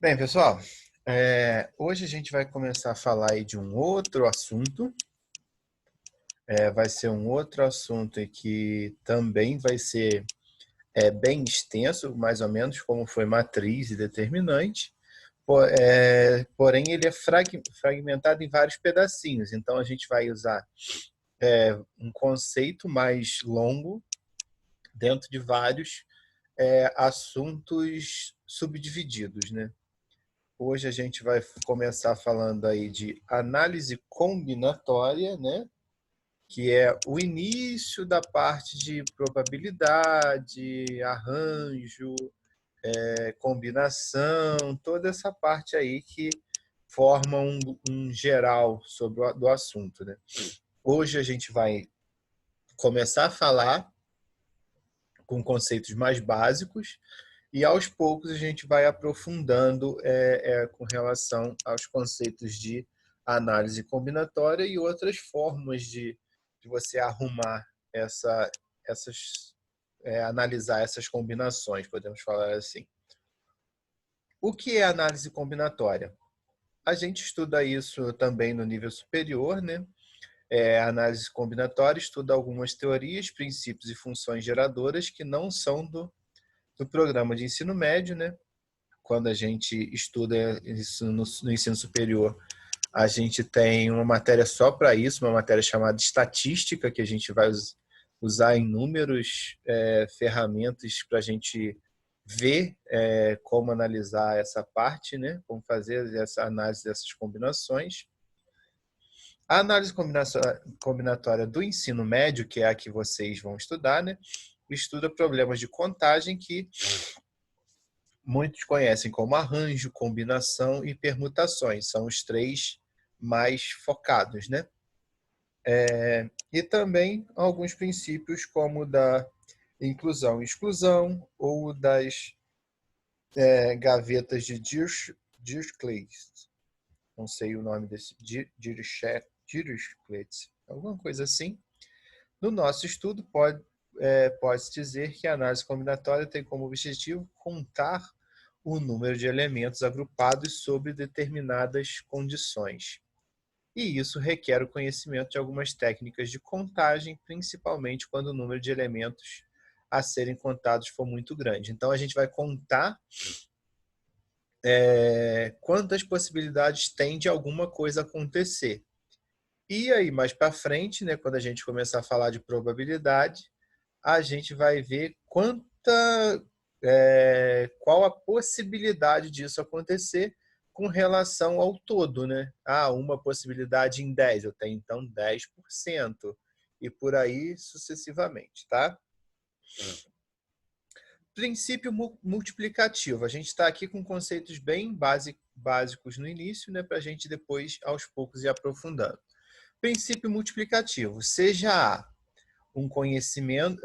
Bem, pessoal, hoje a gente vai começar a falar aí de um outro assunto. Vai ser um outro assunto que também vai ser bem extenso, mais ou menos como foi matriz e determinante. Porém, ele é fragmentado em vários pedacinhos. Então, a gente vai usar um conceito mais longo dentro de vários assuntos subdivididos, né? Hoje a gente vai começar falando aí de análise combinatória, né? Que é o início da parte de probabilidade, arranjo, combinação, toda essa parte aí que forma um geral sobre do assunto, né? Hoje a gente vai começar a falar com conceitos mais básicos e aos poucos a gente vai aprofundando com relação aos conceitos de análise combinatória e outras formas de você arrumar essas, analisar essas combinações, podemos falar assim. O que é análise combinatória? A gente estuda isso também no nível superior, né? A análise combinatória estuda algumas teorias, princípios e funções geradoras que não são do programa de ensino médio, né? Quando a gente estuda isso no ensino superior, a gente tem uma matéria só para isso, uma matéria chamada estatística, que a gente vai usar inúmeras ferramentas para a gente ver como analisar essa parte, né? Como fazer essa análise dessas combinações. A análise combinatória do ensino médio, que é a que vocês vão estudar, né? Estuda problemas de contagem que muitos conhecem como arranjo, combinação e permutações. São os três mais focados, né? E também alguns princípios como da inclusão e exclusão ou das gavetas de Dirichlet. Não sei o nome desse, Dirichlet, alguma coisa assim. No nosso estudo, pode-se dizer que a análise combinatória tem como objetivo contar o número de elementos agrupados sob determinadas condições. E isso requer o conhecimento de algumas técnicas de contagem, principalmente quando o número de elementos a serem contados for muito grande. Então, a gente vai contar quantas possibilidades tem de alguma coisa acontecer. E aí, mais para frente, né, quando a gente começar a falar de probabilidade, a gente vai ver qual a possibilidade disso acontecer com relação ao todo, né? Uma possibilidade em 10, eu tenho então 10%, e por aí sucessivamente, tá? Princípio multiplicativo. A gente está aqui com conceitos bem básicos no início, né, para a gente depois, aos poucos, ir aprofundando. Princípio multiplicativo. Seja A um conhecimento,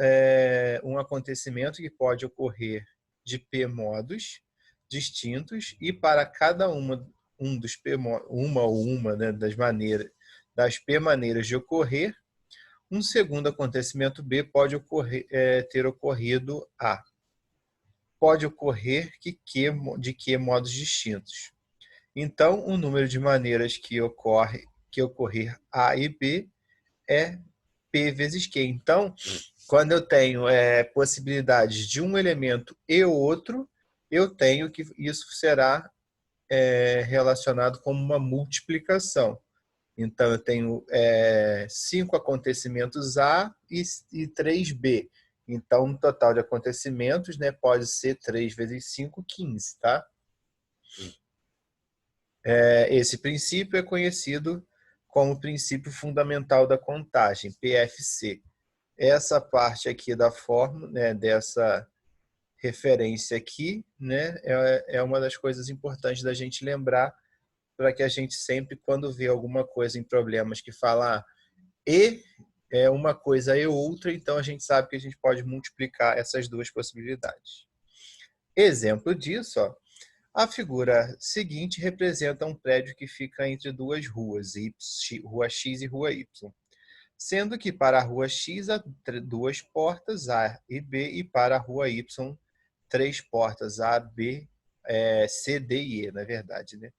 um acontecimento que pode ocorrer de P modos distintos e para cada dos P, uma, né, das P maneiras de ocorrer, um segundo acontecimento B pode ter ocorrido A. Pode ocorrer de que modos distintos. Então, o número de maneiras que ocorrer A e B é P vezes Q. Então, quando eu tenho possibilidades de um elemento e outro, eu tenho que isso será relacionado como uma multiplicação. Então, eu tenho 5 acontecimentos A e 3 B. Então, o total de acontecimentos, né, pode ser 3 vezes 5, 15, tá? Esse princípio é conhecido como princípio fundamental da contagem, PFC. Essa parte aqui da fórmula, né, dessa referência aqui, né, é uma das coisas importantes da gente lembrar para que a gente sempre, quando vê alguma coisa em problemas que fala e é uma coisa e outra, então a gente sabe que a gente pode multiplicar essas duas possibilidades. Exemplo disso, ó, a figura seguinte representa um prédio que fica entre duas ruas, rua X e rua Y, sendo que para a rua X há duas portas, A e B, e para a rua Y, três portas, A, B, C, D e E, na verdade, né?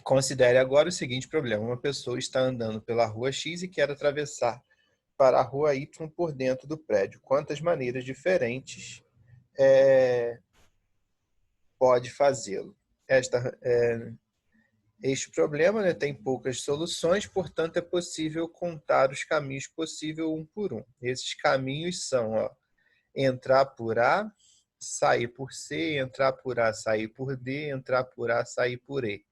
Considere agora o seguinte problema. Uma pessoa está andando pela rua X e quer atravessar para a rua Y por dentro do prédio. Quantas maneiras diferentes pode fazê-lo? Este problema, né, tem poucas soluções, portanto, é possível contar os caminhos possíveis um por um. Esses caminhos são, entrar por A, sair por C, entrar por A, sair por D, entrar por A, sair por E.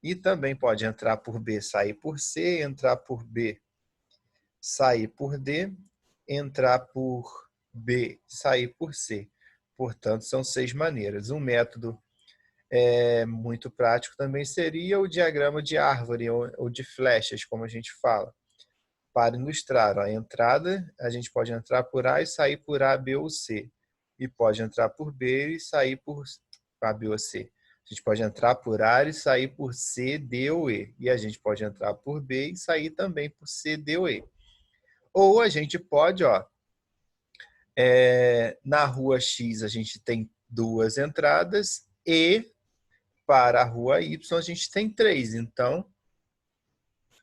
E também pode entrar por B, sair por C, entrar por B, sair por D, entrar por B, sair por C. Portanto, são 6 maneiras. Um método muito prático também seria o diagrama de árvore ou de flechas, como a gente fala. Para ilustrar, a entrada, a gente pode entrar por A e sair por A, B ou C. E pode entrar por B e sair por A, B ou C. A gente pode entrar por A e sair por C, D ou E. E a gente pode entrar por B e sair também por C, D ou E. Ou a gente pode, na rua X a gente tem 2 entradas e para a rua Y a gente tem 3. Então,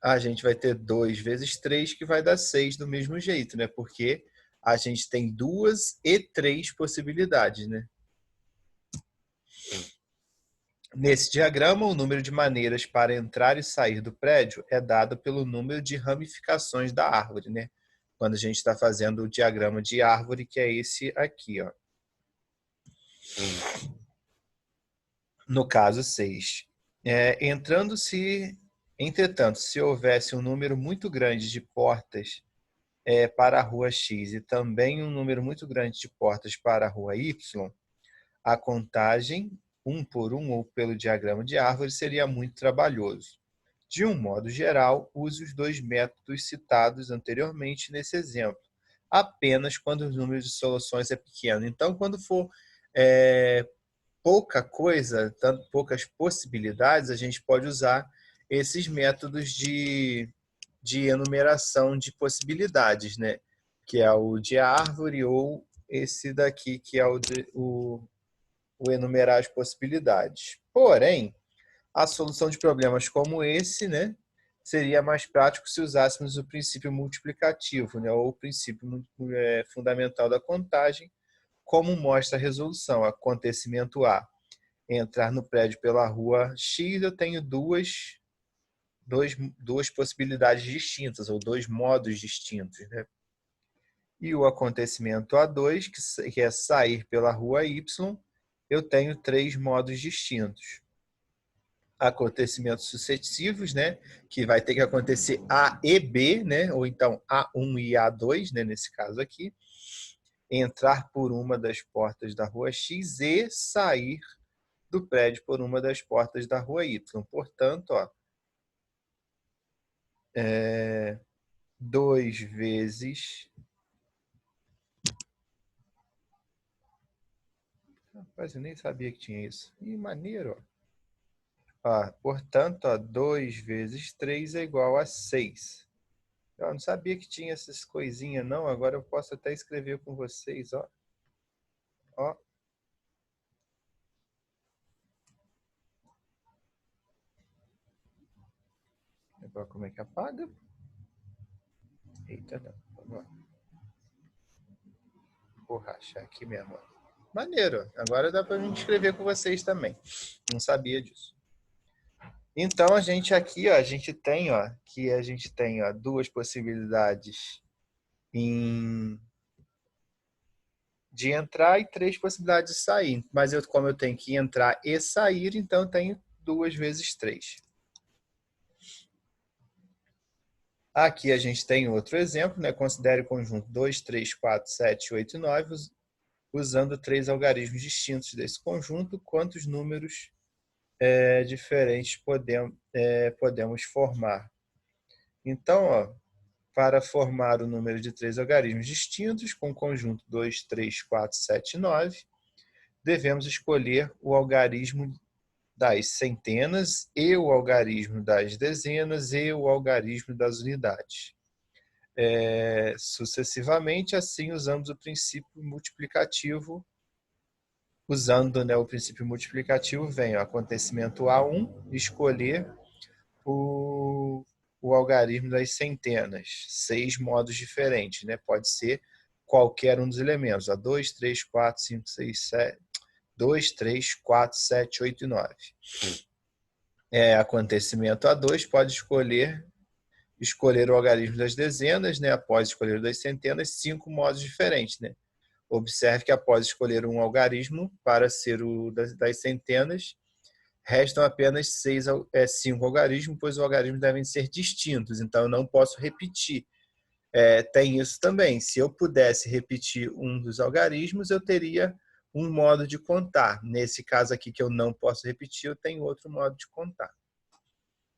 a gente vai ter 2 vezes 3, que vai dar 6 do mesmo jeito, né? Porque a gente tem 2 e 3 possibilidades, né? Nesse diagrama, o número de maneiras para entrar e sair do prédio é dado pelo número de ramificações da árvore, né? Quando a gente está fazendo o diagrama de árvore, que é esse aqui, ó. No caso 6. Entretanto, se houvesse um número muito grande de portas para a rua X e também um número muito grande de portas para a rua Y, a contagem, um por um ou pelo diagrama de árvore, seria muito trabalhoso. De um modo geral, use os 2 métodos citados anteriormente nesse exemplo, apenas quando o número de soluções é pequeno. Então, quando for pouca coisa, tanto poucas possibilidades, a gente pode usar esses métodos de enumeração de possibilidades, né? Que é o de árvore ou esse daqui, que é o enumerar as possibilidades. Porém, a solução de problemas como esse, né, seria mais prático se usássemos o princípio multiplicativo, né, ou o princípio fundamental da contagem, como mostra a resolução. Acontecimento A: entrar no prédio pela rua X, eu tenho duas possibilidades distintas, ou 2 modos distintos, né? E o acontecimento A2, que é sair pela rua Y, eu tenho 3 modos distintos. Acontecimentos sucessivos, né? Que vai ter que acontecer A e B, né? Ou então A1 e A2, né? Nesse caso aqui. Entrar por uma das portas da rua X e sair do prédio por uma das portas da rua Y. Portanto, 2 vezes... Rapaz, eu nem sabia que tinha isso. Que maneiro, portanto, 2 vezes 3 é igual a 6. Eu não sabia que tinha essas coisinhas, não. Agora eu posso até escrever com vocês, ó. Agora como é que apaga? Eita, não. Vamos lá. Borracha aqui mesmo. Maneiro. Agora dá pra gente escrever com vocês também. Não sabia disso. Então a gente aqui, a gente tem, duas possibilidades de entrar e 3 possibilidades de sair. Mas como eu tenho que entrar e sair, então eu tenho 2 vezes 3. Aqui a gente tem outro exemplo, né? Considere o conjunto 2, 3, 4, 7, 8 e 9, usando 3 algarismos distintos desse conjunto. Quantos números diferentes podemos formar? Então, para formar o número de 3 algarismos distintos, com o conjunto 2, 3, 4, 7 e 9, devemos escolher o algarismo das centenas e o algarismo das dezenas e o algarismo das unidades. sucessivamente. Assim, usamos o princípio multiplicativo. Usando, né, o princípio multiplicativo, vem o acontecimento A1, escolher o algarismo das centenas. 6 modos diferentes, né? Pode ser qualquer um dos elementos. 2, 3, 4, 5, 6, 7. 2, 3, 4, 7, 8 e 9. Acontecimento A2 pode escolher o algarismo das dezenas, né? Após escolher o das centenas, 5 modos diferentes, né? Observe que após escolher um algarismo para ser o das centenas, restam apenas 5 algarismos, pois os algarismos devem ser distintos, então eu não posso repetir. Tem isso também. Se eu pudesse repetir um dos algarismos, eu teria um modo de contar. Nesse caso aqui que eu não posso repetir, eu tenho outro modo de contar.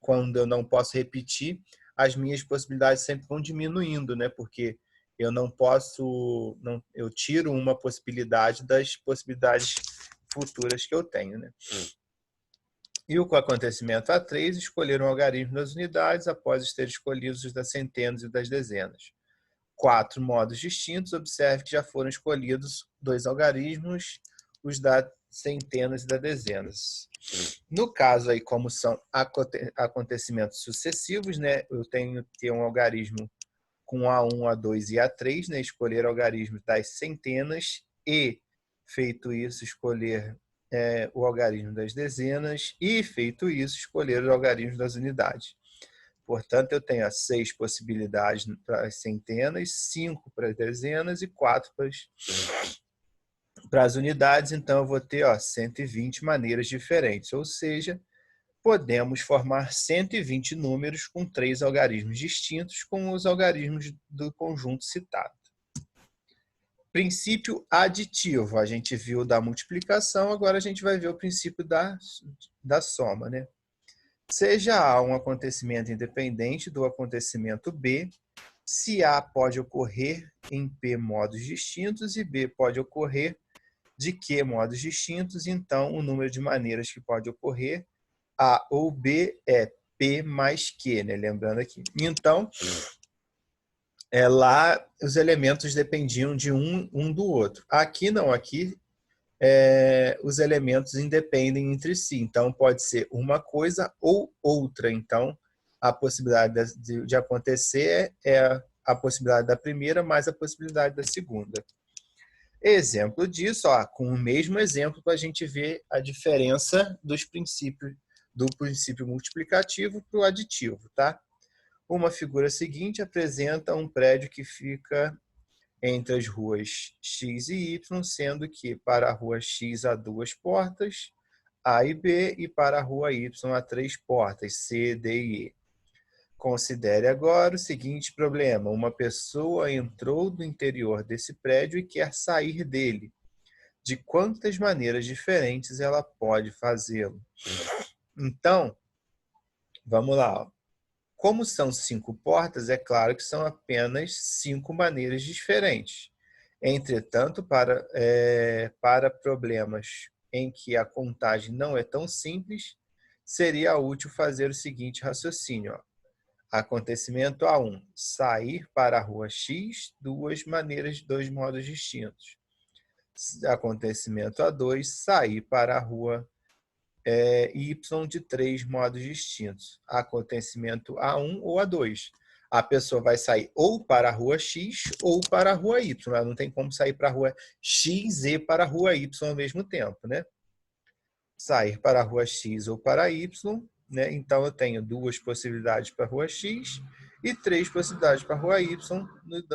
Quando eu não posso repetir, as minhas possibilidades sempre vão diminuindo, né? Porque eu não posso, eu tiro uma possibilidade das possibilidades futuras que eu tenho, né? E o acontecimento A3, escolher um algarismo das unidades após ter escolhido os das centenas e das dezenas. 4 modos distintos, observe que já foram escolhidos 2 algarismos, os das centenas e das dezenas. No caso aí, como são acontecimentos sucessivos, né, eu tenho que ter um algarismo com A1, A2 e A3, né, escolher algarismos das centenas e, feito isso, escolher o algarismo das dezenas e, feito isso, escolher o algarismo das unidades. Portanto, eu tenho 6 possibilidades para as centenas, 5 para as dezenas e 4 para as unidades. Então, eu vou ter 120 maneiras diferentes, ou seja, podemos formar 120 números com 3 algarismos distintos com os algarismos do conjunto citado. Princípio aditivo. A gente viu da multiplicação, agora a gente vai ver o princípio da soma, né? Seja A um acontecimento independente do acontecimento B, se A pode ocorrer em P modos distintos e B pode ocorrer de Q modos distintos, então o número de maneiras que pode ocorrer A ou B é P mais Q, né? Lembrando aqui. Então, lá os elementos dependiam de um do outro. Aqui não, aqui os elementos independem entre si. Então, pode ser uma coisa ou outra. Então, a possibilidade de acontecer é a possibilidade da primeira mais a possibilidade da segunda. Exemplo disso, com o mesmo exemplo, para a gente ver a diferença dos princípios do princípio multiplicativo para o aditivo, tá? Uma figura seguinte apresenta um prédio que fica entre as ruas X e Y, sendo que para a rua X há 2 portas, A e B, e para a rua Y há 3 portas, C, D e E. Considere agora o seguinte problema. Uma pessoa entrou do interior desse prédio e quer sair dele. De quantas maneiras diferentes ela pode fazê-lo? Então, vamos lá. Como são 5 portas, é claro que são apenas 5 maneiras diferentes. Entretanto, para problemas em que a contagem não é tão simples, seria útil fazer o seguinte raciocínio. Acontecimento A1, sair para a rua X, 2 modos distintos. Acontecimento A2, sair para a rua Y de 3 modos distintos. Acontecimento A1 ou A2. A pessoa vai sair ou para a rua X ou para a rua Y. Ela não tem como sair para a rua X e para a rua Y ao mesmo tempo, né? Sair para a rua X ou para a Y, né? Então eu tenho 2 possibilidades para a rua X e 3 possibilidades para a rua Y,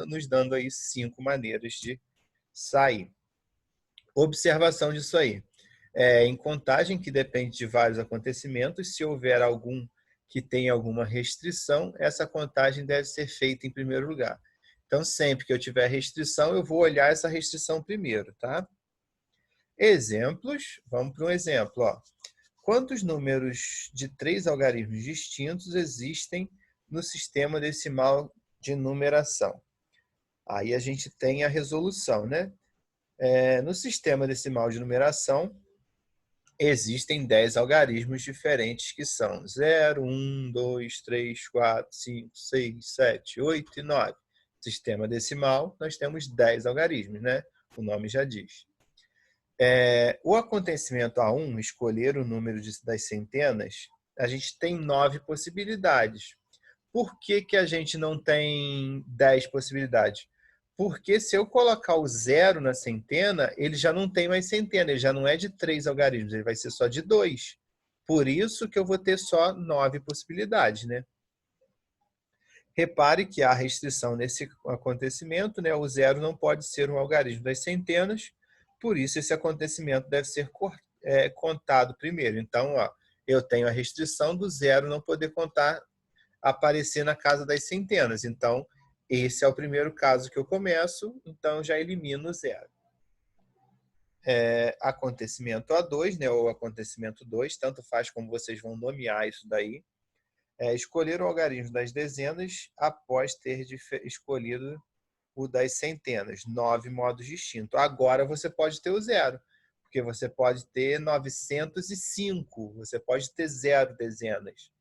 nos dando aí 5 maneiras de sair. Observação disso aí. Em contagem, que depende de vários acontecimentos, se houver algum que tenha alguma restrição, essa contagem deve ser feita em primeiro lugar. Então, sempre que eu tiver restrição, eu vou olhar essa restrição primeiro, tá? Exemplos, vamos para um exemplo. Quantos números de 3 algarismos distintos existem no sistema decimal de numeração? Aí a gente tem a resolução, né? No sistema decimal de numeração, existem 10 algarismos diferentes que são 0, 1, 2, 3, 4, 5, 6, 7, 8 e 9. sistema decimal, nós temos 10 algarismos, né? O nome já diz. O acontecimento A1, escolher o número das centenas, a gente tem 9 possibilidades. Por que que a gente não tem 10 possibilidades? Porque se eu colocar o zero na centena, ele já não tem mais centena, ele já não é de 3 algarismos, ele vai ser só de 2. Por isso que eu vou ter só 9 possibilidades, né? Repare que há restrição nesse acontecimento, né? O zero não pode ser um algarismo das centenas, por isso esse acontecimento deve ser contado primeiro. Então, ó, eu tenho a restrição do zero não poder aparecer na casa das centenas. Então, esse é o primeiro caso que eu começo, então já elimino o zero. Acontecimento A2, né, ou acontecimento 2, tanto faz como vocês vão nomear isso daí. Escolher o algarismo das dezenas após ter escolhido o das centenas. 9 modos distintos. Agora você pode ter o zero, porque você pode ter 905, você pode ter 0 dezenas,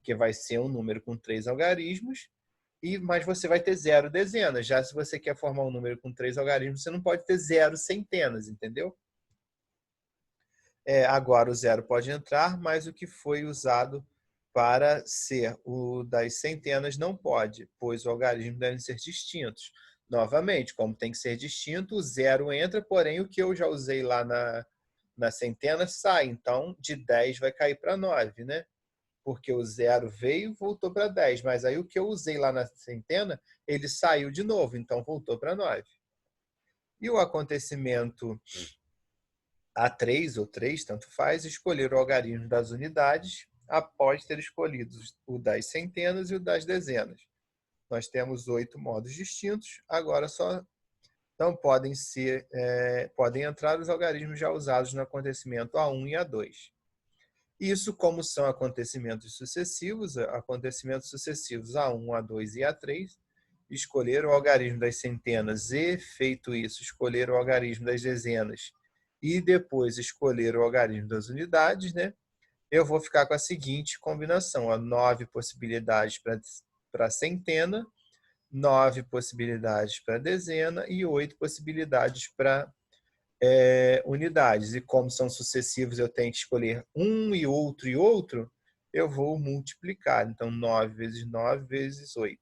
que vai ser um número com 3 algarismos, mas você vai ter 0 dezenas. Já se você quer formar um número com 3 algarismos, você não pode ter 0 centenas, entendeu? Agora o zero pode entrar, mas o que foi usado para ser o das centenas não pode, pois os algarismos devem ser distintos. Novamente, como tem que ser distinto, o zero entra, porém o que eu já usei lá na centena sai. Então, de 10 vai cair para 9, né? Porque o zero veio e voltou para 10, mas aí o que eu usei lá na centena, ele saiu de novo, então voltou para 9. E o acontecimento A3 ou 3, tanto faz, escolher o algarismo das unidades após ter escolhido o das centenas e o das dezenas. Nós temos 8 modos distintos, agora só não podem entrar os algarismos já usados no acontecimento A1 e A2. Isso, como são acontecimentos sucessivos A1, A2 e A3, escolher o algarismo das centenas e, feito isso, escolher o algarismo das dezenas e depois escolher o algarismo das unidades, né? Eu vou ficar com a seguinte combinação: 9 possibilidades para centena, 9 possibilidades para dezena e 8 possibilidades para unidades. E como são sucessivos, eu tenho que escolher um e outro, eu vou multiplicar. Então, 9 vezes 9 vezes 8,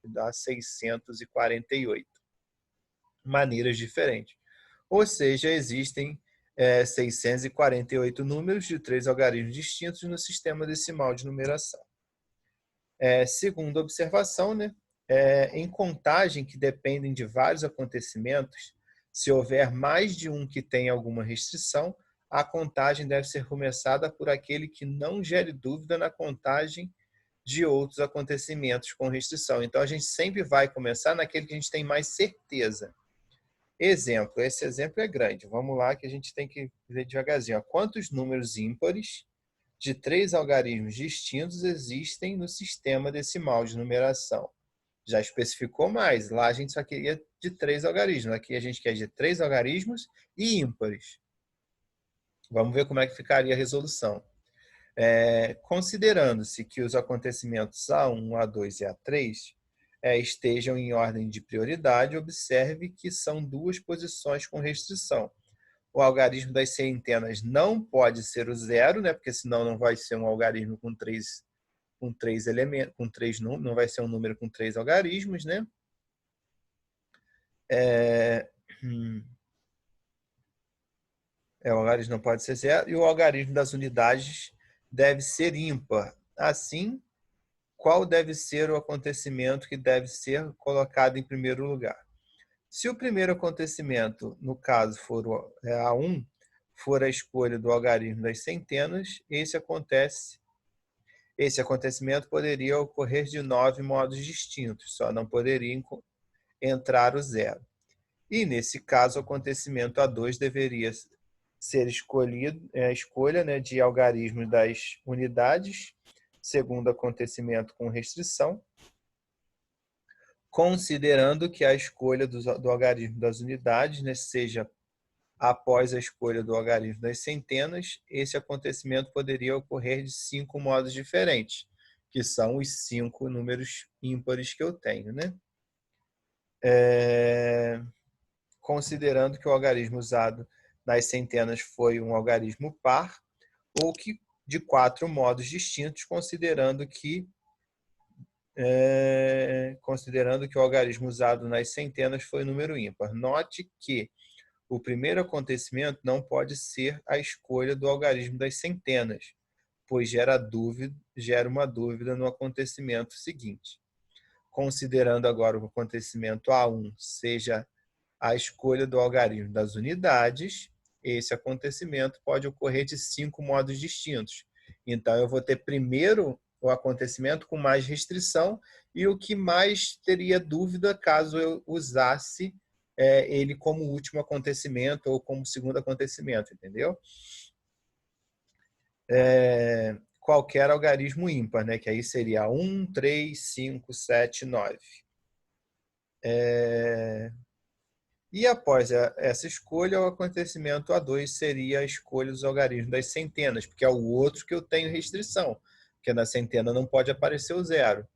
que dá 648 maneiras diferentes. Ou seja, existem 648 números de 3 algarismos distintos no sistema decimal de numeração. Segunda observação, né? Em contagem que dependem de vários acontecimentos, se houver mais de um que tenha alguma restrição, a contagem deve ser começada por aquele que não gere dúvida na contagem de outros acontecimentos com restrição. Então, a gente sempre vai começar naquele que a gente tem mais certeza. Exemplo, esse exemplo é grande. Vamos lá que a gente tem que ver devagarzinho. Quantos números ímpares de 3 algarismos distintos existem no sistema decimal de numeração? Já especificou mais. Lá a gente só queria de 3 algarismos. Aqui a gente quer de 3 algarismos e ímpares. Vamos ver como é que ficaria a resolução. Considerando-se que os acontecimentos A1, A2 e A3 estejam em ordem de prioridade, observe que são 2 posições com restrição. O algarismo das centenas não pode ser o zero, né? Porque senão não vai ser um algarismo com 3 elementos, com 3 números, não vai ser um número com 3 algarismos, né? O algarismo não pode ser zero, e o algarismo das unidades deve ser ímpar. Assim, qual deve ser o acontecimento que deve ser colocado em primeiro lugar? Se o primeiro acontecimento, no caso, for A1, for a escolha do algarismo das centenas, esse acontecimento poderia ocorrer de 9 modos distintos, só não poderia entrar o zero. E, nesse caso, o acontecimento A2 deveria ser escolhido, a escolha, né, de algarismos das unidades, segundo acontecimento com restrição, considerando que a escolha do algarismo das unidades, né, seja após a escolha do algarismo das centenas, esse acontecimento poderia ocorrer de 5 modos diferentes, que são os 5 números ímpares que eu tenho, né? considerando que o algarismo usado nas centenas foi um algarismo par, ou que de 4 modos distintos, considerando que o algarismo usado nas centenas foi número ímpar. Note que o primeiro acontecimento não pode ser a escolha do algarismo das centenas, pois gera uma dúvida no acontecimento seguinte. Considerando agora o acontecimento A1 seja a escolha do algarismo das unidades, esse acontecimento pode ocorrer de 5 modos distintos. Então, eu vou ter primeiro o acontecimento com mais restrição e o que mais teria dúvida caso eu usasse ele como último acontecimento ou como segundo acontecimento, entendeu? Qualquer algarismo ímpar, né? Que aí seria 1, 3, 5, 7, 9. E após essa escolha, o acontecimento A2 seria a escolha dos algarismos das centenas, porque é o outro que eu tenho restrição, porque na centena não pode aparecer o zero.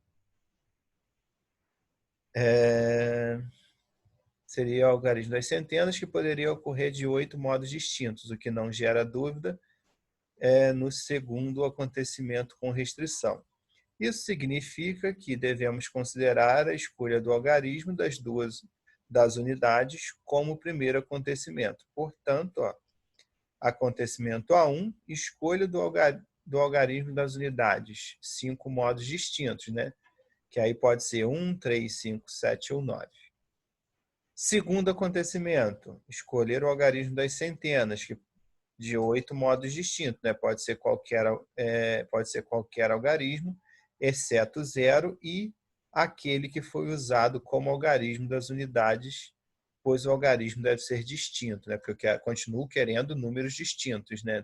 Seria o algarismo das centenas, que poderia ocorrer de 8 modos distintos, o que não gera dúvida no segundo acontecimento com restrição. Isso significa que devemos considerar a escolha do algarismo das unidades como o primeiro acontecimento. Portanto, acontecimento A1, escolha do algarismo das unidades, 5 modos distintos, né? Que aí pode ser 1, 3, 5, 7 ou 9. Segundo acontecimento, escolher o algarismo das centenas, que de 8 modos distintos, né? Pode ser qualquer algarismo, exceto zero e aquele que foi usado como algarismo das unidades, pois o algarismo deve ser distinto, né? Porque eu continuo querendo números distintos, né?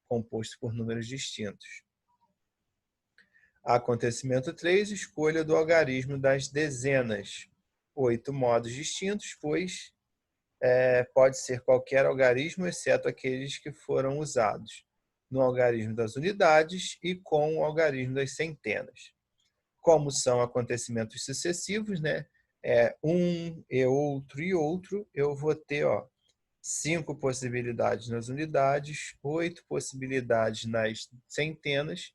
Composto por números distintos. Acontecimento 3, escolha do algarismo das dezenas. 8 modos distintos, pois pode ser qualquer algarismo, exceto aqueles que foram usados no algarismo das unidades e com o algarismo das centenas. Como são acontecimentos sucessivos, né? Um e outro, eu vou ter 5 possibilidades nas unidades, 8 possibilidades nas centenas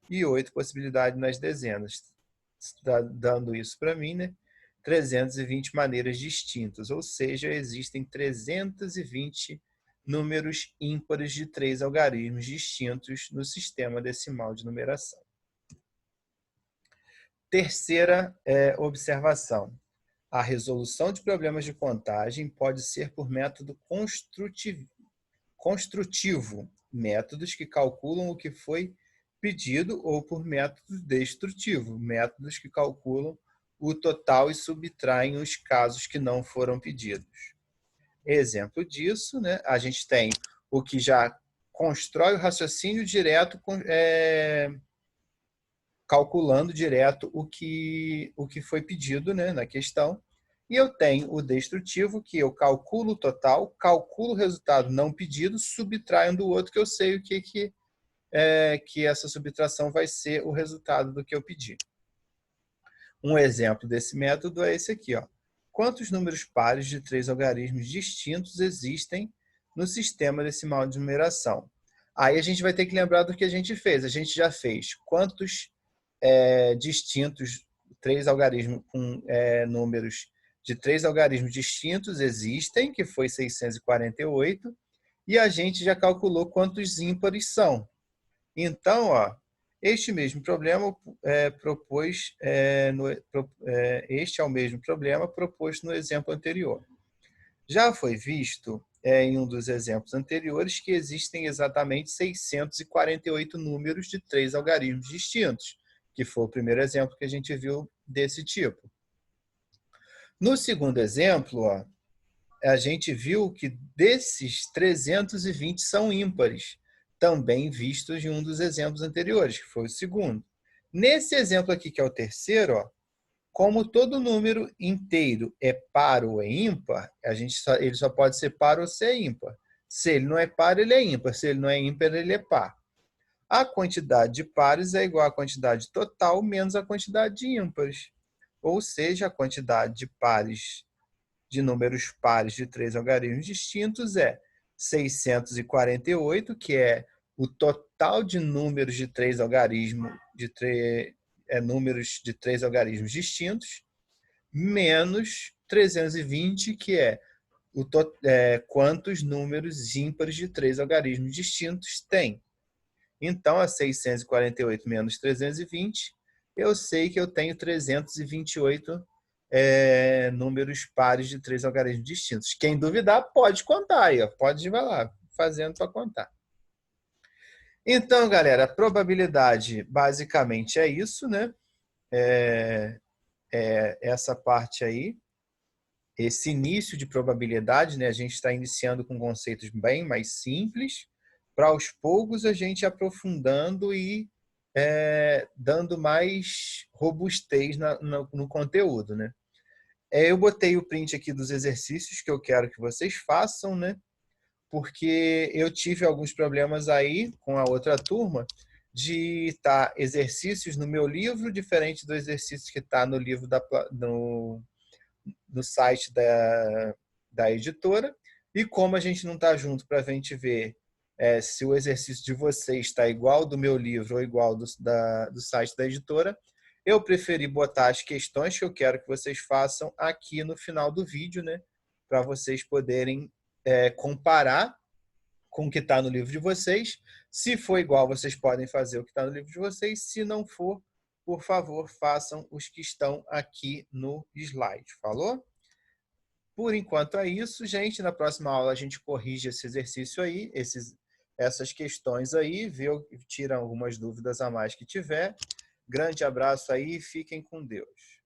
e 8 possibilidades nas dezenas. Está dando isso para mim, né? 320 maneiras distintas, ou seja, existem 320 números ímpares de 3 algarismos distintos no sistema decimal de numeração. Terceira observação. A resolução de problemas de contagem pode ser por método construtivo, métodos que calculam o que foi pedido, ou por método destrutivo, métodos que calculam o total e subtraem os casos que não foram pedidos. Exemplo disso, né? A gente tem o que já constrói o raciocínio direto, calculando direto o que foi pedido, né, na questão. E eu tenho o destrutivo, que eu calculo o total, calculo o resultado não pedido, subtraio do outro, que eu sei o que essa subtração vai ser o resultado do que eu pedi. Um exemplo desse método é esse aqui. Quantos números pares de 3 algarismos distintos existem no sistema decimal de numeração? Aí a gente vai ter que lembrar do que a gente fez. A gente já fez quantos distintos, 3 algarismos com números de 3 algarismos distintos existem, que foi 648, e a gente já calculou quantos ímpares são. Então, este mesmo problema este é o mesmo problema proposto no exemplo anterior. Já foi visto em um dos exemplos anteriores que existem exatamente 648 números de 3 algarismos distintos, que foi o primeiro exemplo que a gente viu desse tipo. No segundo exemplo, a gente viu que desses 320 são ímpares, também vistos em um dos exemplos anteriores, que foi o segundo. Nesse exemplo aqui, que é o terceiro, como todo número inteiro é par ou é ímpar, ele só pode ser par ou ser ímpar. Se ele não é par, ele é ímpar. Se ele não é ímpar, ele é par. A quantidade de pares é igual à quantidade total menos a quantidade de ímpares. ou seja, a quantidade de pares, de números pares de 3 algarismos distintos é 648, que é o total de números de 3 algarismos, números de 3 algarismos distintos, menos 320, que é quantos números ímpares de 3 algarismos distintos tem. Então, a 648 menos 320, eu sei que eu tenho 328 números pares de 3 algarismos distintos. Quem duvidar, pode contar aí, ó. Pode ir lá, fazendo para contar. Então, galera, a probabilidade basicamente é isso, né? Essa parte aí, esse início de probabilidade, né? A gente está iniciando com conceitos bem mais simples, para aos poucos a gente aprofundando e dando mais robustez no conteúdo, né? Eu botei o print aqui dos exercícios que eu quero que vocês façam, né? Porque eu tive alguns problemas aí com a outra turma de estar exercícios no meu livro diferente do exercício que está no livro no site da editora. E como a gente não está junto para a gente ver se o exercício de vocês está igual do meu livro ou igual do site da editora, eu preferi botar as questões que eu quero que vocês façam aqui no final do vídeo, né? Para vocês poderem comparar com o que está no livro de vocês. Se for igual, vocês podem fazer o que está no livro de vocês. Se não for, por favor, façam os que estão aqui no slide. Falou? Por enquanto é isso, gente. Na próxima aula a gente corrige esse exercício aí, essas questões aí, tira algumas dúvidas a mais que tiver. Grande abraço aí e fiquem com Deus.